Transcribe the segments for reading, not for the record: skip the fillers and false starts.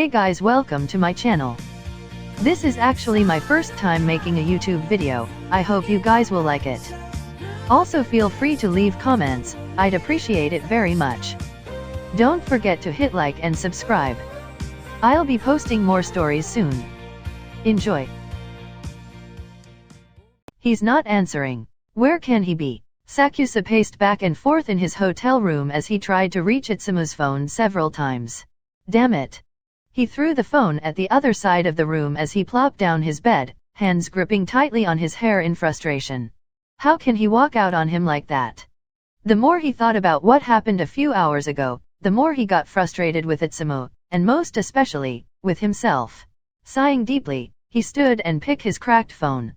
Hey guys, welcome to my channel. This is actually my first time making a YouTube video. I hope you guys will like it. Also feel free to leave comments, I'd appreciate it very much. Don't forget to hit like and subscribe. I'll be posting more stories soon. Enjoy. He's not answering. Where can he be? Sakusa paced back and forth in his hotel room as he tried to reach Itsumo's phone several times. Damn it. He threw the phone at the other side of the room as he plopped down his bed, hands gripping tightly on his hair in frustration. How can he walk out on him like that? The more he thought about what happened a few hours ago, the more he got frustrated with Itsumo, and most especially, with himself. Sighing deeply, he stood and picked his cracked phone.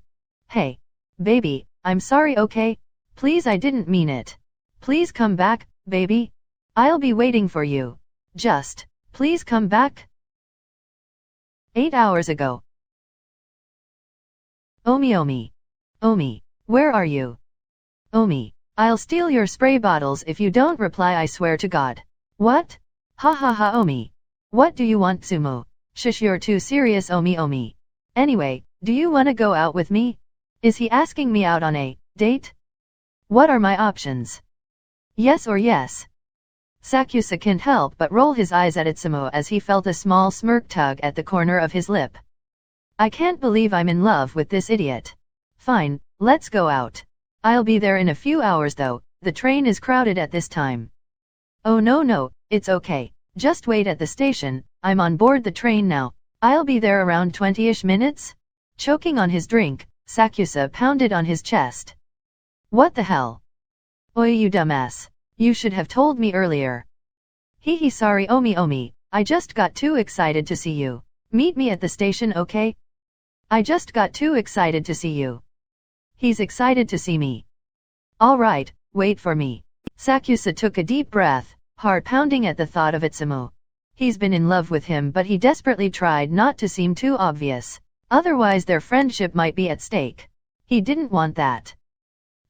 Hey. Baby, I'm sorry, okay? Please, I didn't mean it. Please come back, baby. I'll be waiting for you. Just, please come back. 8 hours ago. Omi. Omi, where are you? Omi, I'll steal your spray bottles if you don't reply, I swear to God. What? Ha ha ha, Omi. What do you want, Sumo? Shush, you're too serious, Omi. Anyway, do you wanna go out with me? Is he asking me out on a date? What are my options? Yes or yes? Sakusa can't help but roll his eyes at Itsumo as he felt a small smirk tug at the corner of his lip. I can't believe I'm in love with this idiot. Fine, let's go out. I'll be there in a few hours though, the train is crowded at this time. Oh no, it's okay. Just wait at the station, I'm on board the train now. I'll be there around 20-ish minutes? Choking on his drink, Sakusa pounded on his chest. What the hell? Oi, you dumbass. You should have told me earlier. Hee sorry, Omi, I just got too excited to see you. Meet me at the station, okay? I just got too excited to see you. He's excited to see me. Alright, wait for me. Sakusa took a deep breath, heart pounding at the thought of Itsumo. He's been in love with him, but he desperately tried not to seem too obvious. Otherwise their friendship might be at stake. He didn't want that.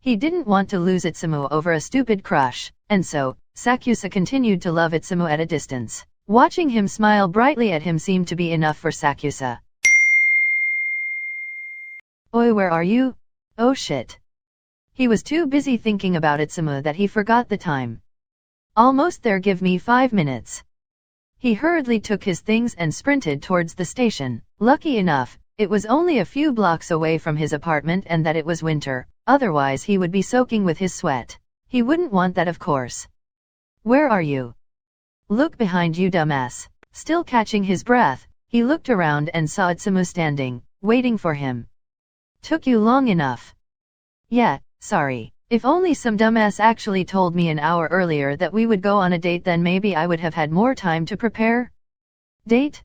He didn't want to lose Itsumo over a stupid crush, and so, Sakusa continued to love Itsumo at a distance. Watching him smile brightly at him seemed to be enough for Sakusa. Oi, where are you? Oh shit. He was too busy thinking about Itsumo that he forgot the time. Almost there, give me 5 minutes. He hurriedly took his things and sprinted towards the station. Lucky enough, it was only a few blocks away from his apartment and that it was winter, otherwise he would be soaking with his sweat. He wouldn't want that, of course. Where are you? Look behind you, dumbass. Still catching his breath, he looked around and saw Itsumo standing, waiting for him. Took you long enough. Yeah, sorry. If only some dumbass actually told me an hour earlier that we would go on a date, then maybe I would have had more time to prepare. Date?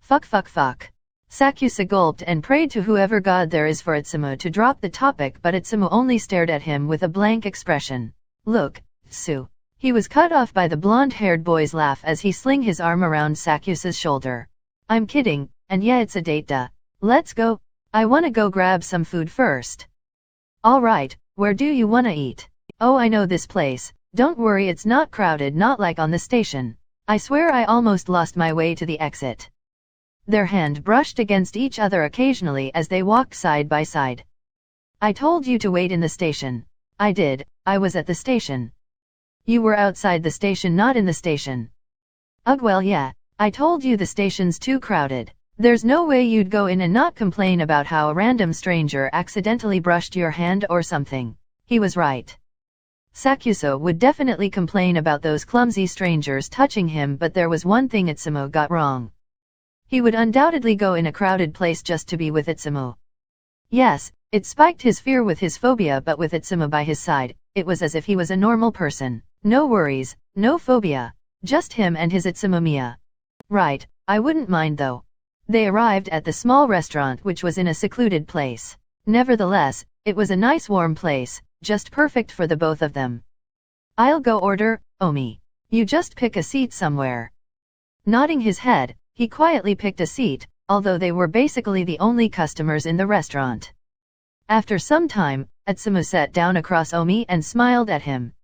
Fuck. Sakusa gulped and prayed to whoever God there is for Itsumo to drop the topic, but Itsumo only stared at him with a blank expression. Look, Su. He was cut off by the blonde-haired boy's laugh as he slung his arm around Sakusa's shoulder. I'm kidding, and yeah, it's a date, duh. Let's go. I wanna go grab some food first. Alright, where do you wanna eat? Oh, I know this place. Don't worry, it's not crowded, not like on the station. I swear I almost lost my way to the exit. Their hand brushed against each other occasionally as they walked side by side. I told you to wait in the station. I did, I was at the station. You were outside the station, not in the station. Ugh, well yeah, I told you the station's too crowded. There's no way you'd go in and not complain about how a random stranger accidentally brushed your hand or something. He was right. Sakusa would definitely complain about those clumsy strangers touching him, but there was one thing Itsumo got wrong. He would undoubtedly go in a crowded place just to be with Itsumo. Yes, it spiked his fear with his phobia, but with Itsumo by his side, it was as if he was a normal person. No worries, no phobia. Just him and his Itsumo-miya. Right, I wouldn't mind though. They arrived at the small restaurant, which was in a secluded place. Nevertheless, it was a nice warm place, just perfect for the both of them. I'll go order, Omi. You just pick a seat somewhere. Nodding his head, he quietly picked a seat, although they were basically the only customers in the restaurant. After some time, Itsumo sat down across Omi and smiled at him.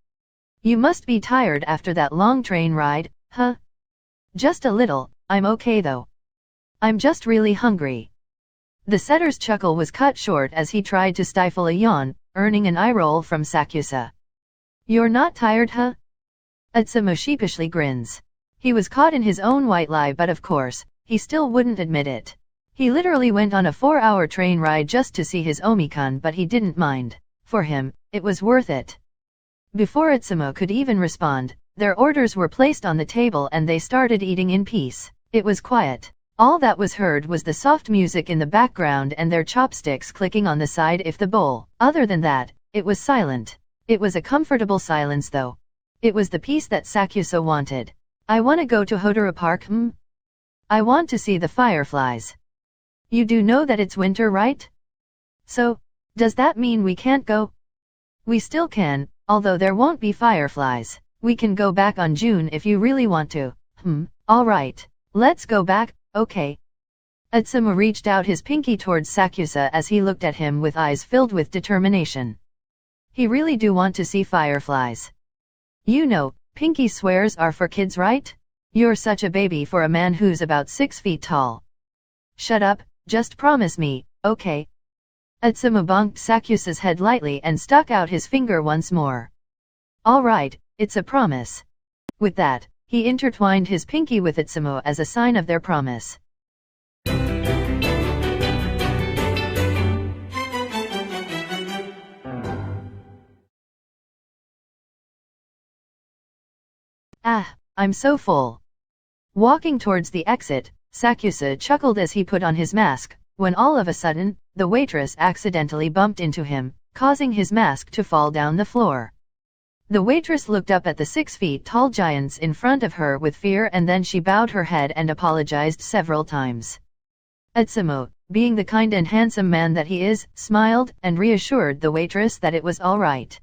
You must be tired after that long train ride, huh? Just a little, I'm okay though. I'm just really hungry. The setter's chuckle was cut short as he tried to stifle a yawn, earning an eye roll from Sakusa. You're not tired, huh? Atsumu sheepishly grins. He was caught in his own white lie, but of course, he still wouldn't admit it. He literally went on a 4-hour train ride just to see his Omikun, but he didn't mind. For him, it was worth it. Before Atsumu could even respond, their orders were placed on the table and they started eating in peace. It was quiet. All that was heard was the soft music in the background and their chopsticks clicking on the side of the bowl. Other than that, it was silent. It was a comfortable silence though. It was the peace that Sakusa wanted. I want to go to Hodora Park, I want to see the fireflies. You do know that it's winter, right? So, does that mean we can't go? We still can, although there won't be fireflies. We can go back on June if you really want to. Alright. Let's go back, okay. Atsumu reached out his pinky towards Sakusa as he looked at him with eyes filled with determination. He really do want to see fireflies. You know, pinky swears are for kids, right? You're such a baby for a man who's about 6 feet tall. Shut up, just promise me, okay? Atsumu bonked Sakusa's head lightly and stuck out his finger once more. Alright, it's a promise. With that, he intertwined his pinky with Atsumu as a sign of their promise. Ah, I'm so full. Walking towards the exit, Sakusa chuckled as he put on his mask, when all of a sudden, the waitress accidentally bumped into him, causing his mask to fall down the floor. The waitress looked up at the 6 feet tall giants in front of her with fear, and then she bowed her head and apologized several times. Atsumu, being the kind and handsome man that he is, smiled and reassured the waitress that it was all right.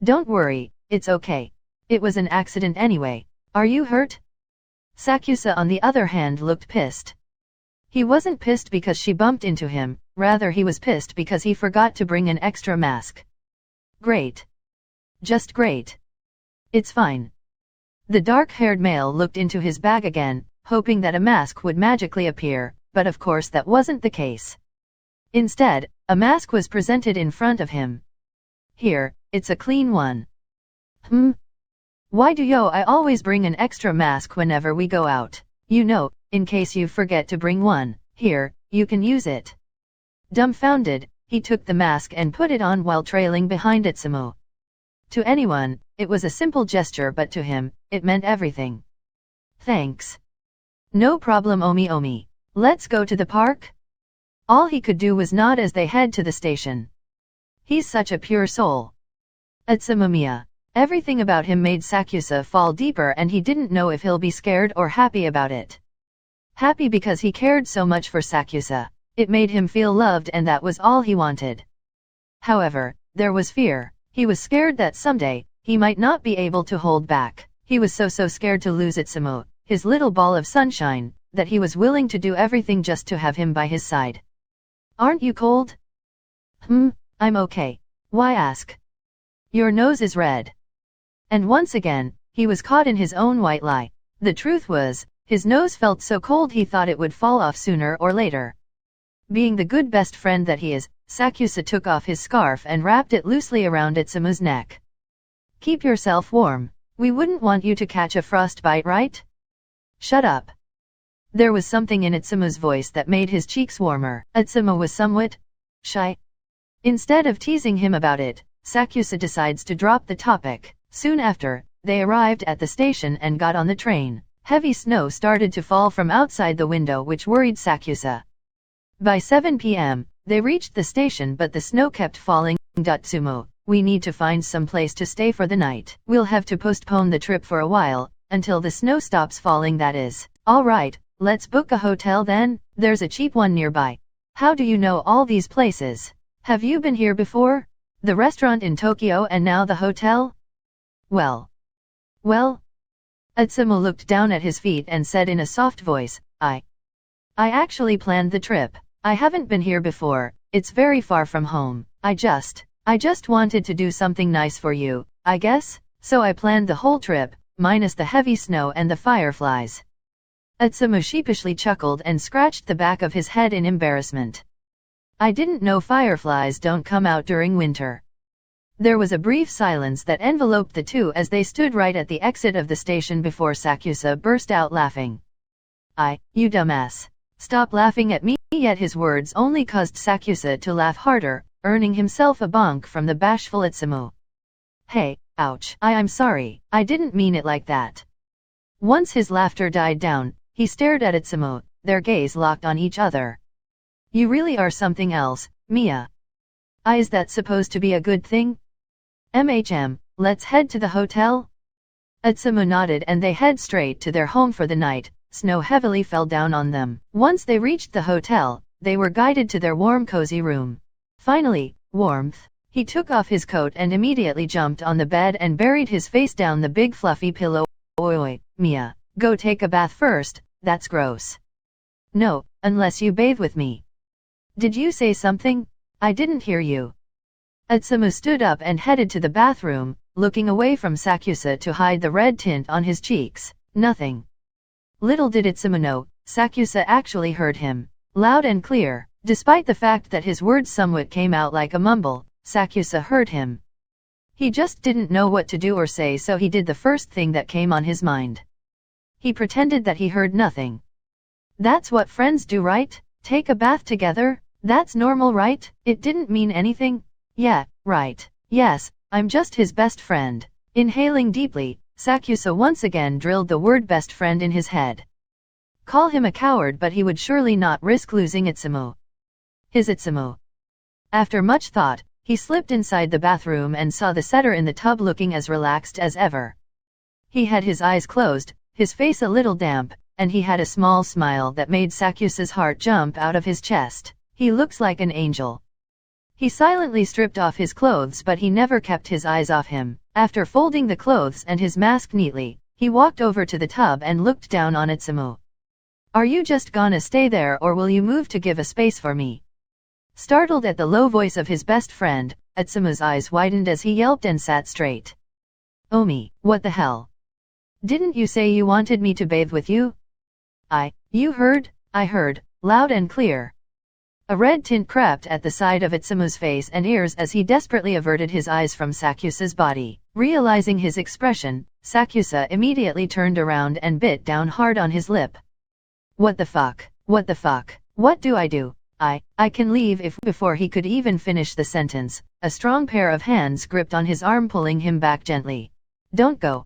Don't worry, it's okay. It was an accident anyway. Are you hurt? Sakusa on the other hand looked pissed. He wasn't pissed because she bumped into him, rather he was pissed because he forgot to bring an extra mask. Great. Just great. It's fine. The dark-haired male looked into his bag again, hoping that a mask would magically appear, but of course that wasn't the case. Instead, a mask was presented in front of him. Here, it's a clean one. Why do I always bring an extra mask whenever we go out? You know, in case you forget to bring one, here, you can use it. Dumbfounded, he took the mask and put it on while trailing behind Atsumu. To anyone, it was a simple gesture, but to him, it meant everything. Thanks. No problem, Omi. Let's go to the park? All he could do was nod as they head to the station. He's such a pure soul. Atsumu-miya. Everything about him made Sakusa fall deeper, and he didn't know if he'll be scared or happy about it. Happy because he cared so much for Sakusa. It made him feel loved, and that was all he wanted. However, there was fear. He was scared that someday, he might not be able to hold back. He was so scared to lose Atsumu, his little ball of sunshine, that he was willing to do everything just to have him by his side. Aren't you cold? I'm okay. Why ask? Your nose is red. And once again, he was caught in his own white lie. The truth was, his nose felt so cold he thought it would fall off sooner or later. Being the good best friend that he is, Sakusa took off his scarf and wrapped it loosely around Itsumu's neck. Keep yourself warm. We wouldn't want you to catch a frostbite, right? Shut up. There was something in Itsumu's voice that made his cheeks warmer. Itsumu was somewhat shy. Instead of teasing him about it, Sakusa decides to drop the topic. Soon after, they arrived at the station and got on the train. Heavy snow started to fall from outside the window, which worried Sakusa. By 7 p.m., they reached the station, but the snow kept falling. Atsumu, we need to find some place to stay for the night. We'll have to postpone the trip for a while, until the snow stops falling, that is. Alright, let's book a hotel then. There's a cheap one nearby. How do you know all these places? Have you been here before? The restaurant in Tokyo and now the hotel? Well. Atsumu looked down at his feet and said in a soft voice, I actually planned the trip. I haven't been here before, it's very far from home. I just wanted to do something nice for you, I guess, so I planned the whole trip, minus the heavy snow and the fireflies. Atsumu sheepishly chuckled and scratched the back of his head in embarrassment. I didn't know fireflies don't come out during winter. There was a brief silence that enveloped the two as they stood right at the exit of the station before Sakusa burst out laughing. You dumbass. Stop laughing at me, yet his words only caused Sakusa to laugh harder, earning himself a bonk from the bashful Atsumu. Hey, ouch. I'm sorry, I didn't mean it like that. Once his laughter died down, he stared at Atsumu, their gaze locked on each other. You really are something else, Mia. Is that supposed to be a good thing? Let's head to the hotel? Atsumu nodded and they head straight to their home for the night. Snow heavily fell down on them. Once they reached the hotel, they were guided to their warm cozy room. Finally, warmth. He took off his coat and immediately jumped on the bed and buried his face down the big fluffy pillow. Oi, Mia, go take a bath first, that's gross. No, unless you bathe with me. Did you say something? I didn't hear you. Atsumu stood up and headed to the bathroom, looking away from Sakusa to hide the red tint on his cheeks. Nothing. Little did Atsumu know, Sakusa actually heard him. Loud and clear. Despite the fact that his words somewhat came out like a mumble, Sakusa heard him. He just didn't know what to do or say, so he did the first thing that came on his mind. He pretended that he heard nothing. That's what friends do, right? Take a bath together? That's normal, right? It didn't mean anything? Yeah, right. Yes, I'm just his best friend. Inhaling deeply, Sakusa once again drilled the word best friend in his head. Call him a coward, but he would surely not risk losing Atsumu. His Atsumu. After much thought, he slipped inside the bathroom and saw the setter in the tub looking as relaxed as ever. He had his eyes closed, his face a little damp, and he had a small smile that made Sakusa's heart jump out of his chest. He looks like an angel. He silently stripped off his clothes, but he never kept his eyes off him. After folding the clothes and his mask neatly, he walked over to the tub and looked down on Atsumu. Are you just gonna stay there, or will you move to give a space for me? Startled at the low voice of his best friend, Atsumu's eyes widened as he yelped and sat straight. Omi, what the hell? Didn't you say you wanted me to bathe with you? You heard? I heard, loud and clear. A red tint crept at the side of Atsumu's face and ears as he desperately averted his eyes from Sakusa's body. Realizing his expression, Sakusa immediately turned around and bit down hard on his lip. What the fuck? What the fuck? What do I do? I can leave if. Before he could even finish the sentence, a strong pair of hands gripped on his arm, pulling him back gently. Don't go.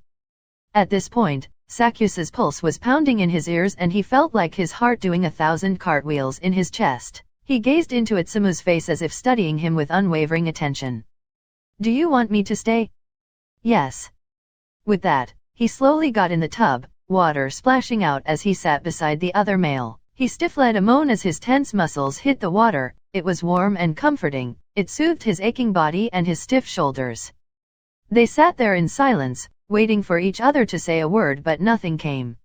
At this point, Sakusa's pulse was pounding in his ears and he felt like his heart doing 1,000 cartwheels in his chest. He gazed into Atsumu's face as if studying him with unwavering attention. Do you want me to stay? Yes. With that, he slowly got in the tub, water splashing out as he sat beside the other male. He stifled a moan as his tense muscles hit the water. It was warm and comforting. It soothed his aching body and his stiff shoulders. They sat there in silence, waiting for each other to say a word, but nothing came.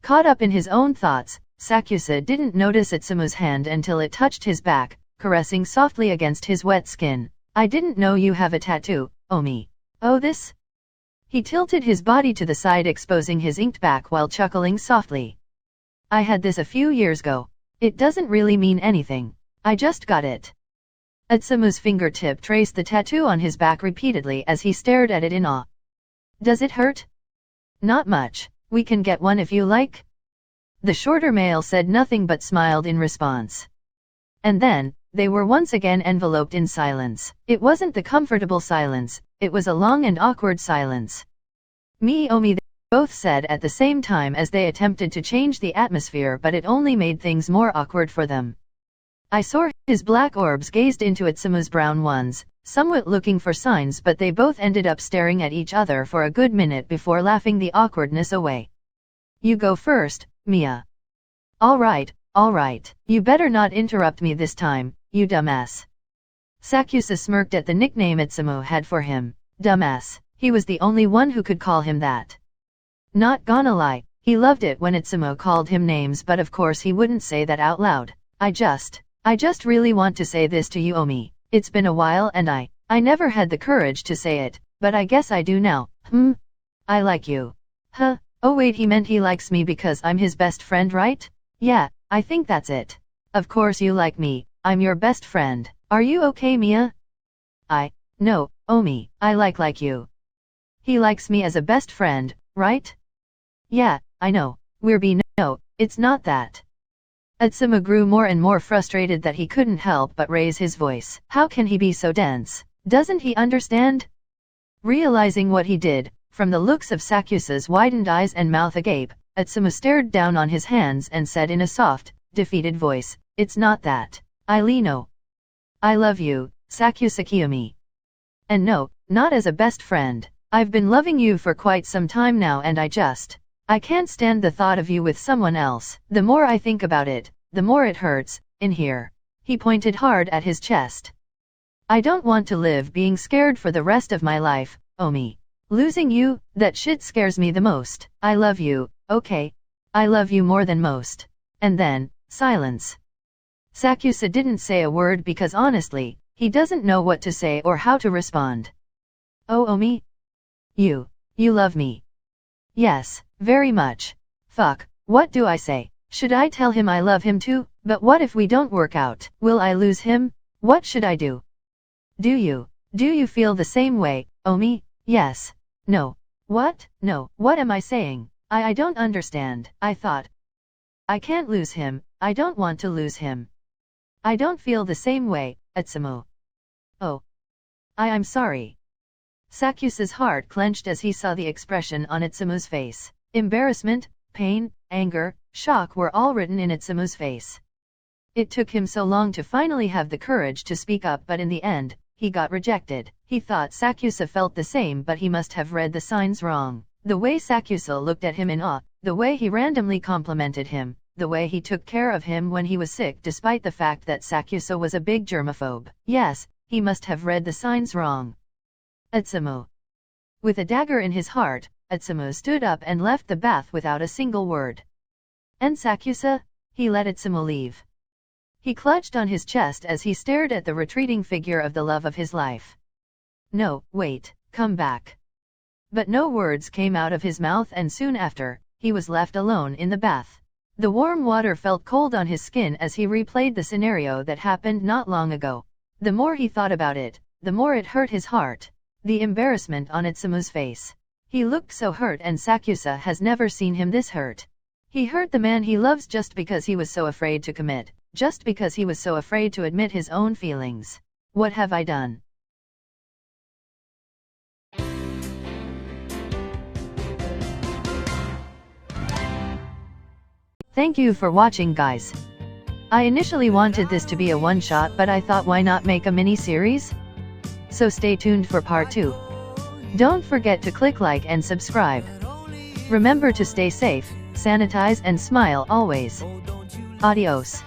Caught up in his own thoughts, Sakusa didn't notice Atsumu's hand until it touched his back, caressing softly against his wet skin. I didn't know you have a tattoo, Omi. Oh, this? He tilted his body to the side, exposing his inked back while chuckling softly. I had this a few years ago. It doesn't really mean anything. I just got it. Atsumu's fingertip traced the tattoo on his back repeatedly as he stared at it in awe. Does it hurt? Not much. We can get one if you like. The shorter male said nothing but smiled in response. And then, they were once again enveloped in silence. It wasn't the comfortable silence, it was a long and awkward silence. Me, Omi, they both said at the same time as they attempted to change the atmosphere, but it only made things more awkward for them. I saw his black orbs gazed into Atsumu's brown ones, somewhat looking for signs, but they both ended up staring at each other for a good minute before laughing the awkwardness away. You go first, Mia. All right. You better not interrupt me this time, you dumbass. Sakusa smirked at the nickname Atsumu had for him. Dumbass. He was the only one who could call him that. Not gonna lie, he loved it when Atsumu called him names, but of course he wouldn't say that out loud. I just really want to say this to you, Omi. It's been a while and I never had the courage to say it, but I guess I do now. I like you. Oh wait, he meant he likes me because I'm his best friend, right? Yeah, I think that's it. Of course you like me, I'm your best friend. Are you okay, Mia? No, Omi, I like you. He likes me as a best friend, right? Yeah, I know. No, it's not that. Atsumu grew more and more frustrated that he couldn't help but raise his voice. How can he be so dense? Doesn't he understand? Realizing what he did, from the looks of Sakusa's widened eyes and mouth agape, Atsumu stared down on his hands and said in a soft, defeated voice, "It's not that. Know. I love you, Sakusa Kiyomi. And no, not as a best friend. I've been loving you for quite some time now and I can't stand the thought of you with someone else. The more I think about it, the more it hurts, in here." He pointed hard at his chest. "I don't want to live being scared for the rest of my life, Omi. Losing you, that shit scares me the most. I love you, okay? I love you more than most." And then, silence. Sakusa didn't say a word because honestly, he doesn't know what to say or how to respond. "Oh Omi? You love me?" "Yes, very much." "Fuck, what do I say? Should I tell him I love him too? But what if we don't work out? Will I lose him? What should I do?" Do you feel the same way, Omi?" "Yes. No. What? No, what am I saying? I don't understand." I thought. "I can't lose him, I don't want to lose him." "I don't feel the same way, Atsumu." "Oh. I'm sorry." Sakusa's heart clenched as he saw the expression on Itsumu's face. Embarrassment, pain, anger, shock were all written in Itsumu's face. It took him so long to finally have the courage to speak up, but in the end, he got rejected. He thought Sakusa felt the same, but he must have read the signs wrong. The way Sakusa looked at him in awe, the way he randomly complimented him, the way he took care of him when he was sick despite the fact that Sakusa was a big germaphobe. Yes, he must have read the signs wrong. Atsumu. With a dagger in his heart, Atsumu stood up and left the bath without a single word. And Sakusa? He let Atsumu leave. He clutched on his chest as he stared at the retreating figure of the love of his life. "No, wait, come back." But no words came out of his mouth, and soon after, he was left alone in the bath. The warm water felt cold on his skin as he replayed the scenario that happened not long ago. The more he thought about it, the more it hurt his heart. The embarrassment on Itsumu's face. He looked so hurt, and Sakusa has never seen him this hurt. He hurt the man he loves just because he was so afraid to commit, just because he was so afraid to admit his own feelings. What have I done? Thank you for watching, guys. I initially wanted this to be a one-shot, but I thought, why not make a mini-series? So stay tuned for part 2. Don't forget to click like and subscribe. Remember to stay safe, sanitize and smile always. Adios.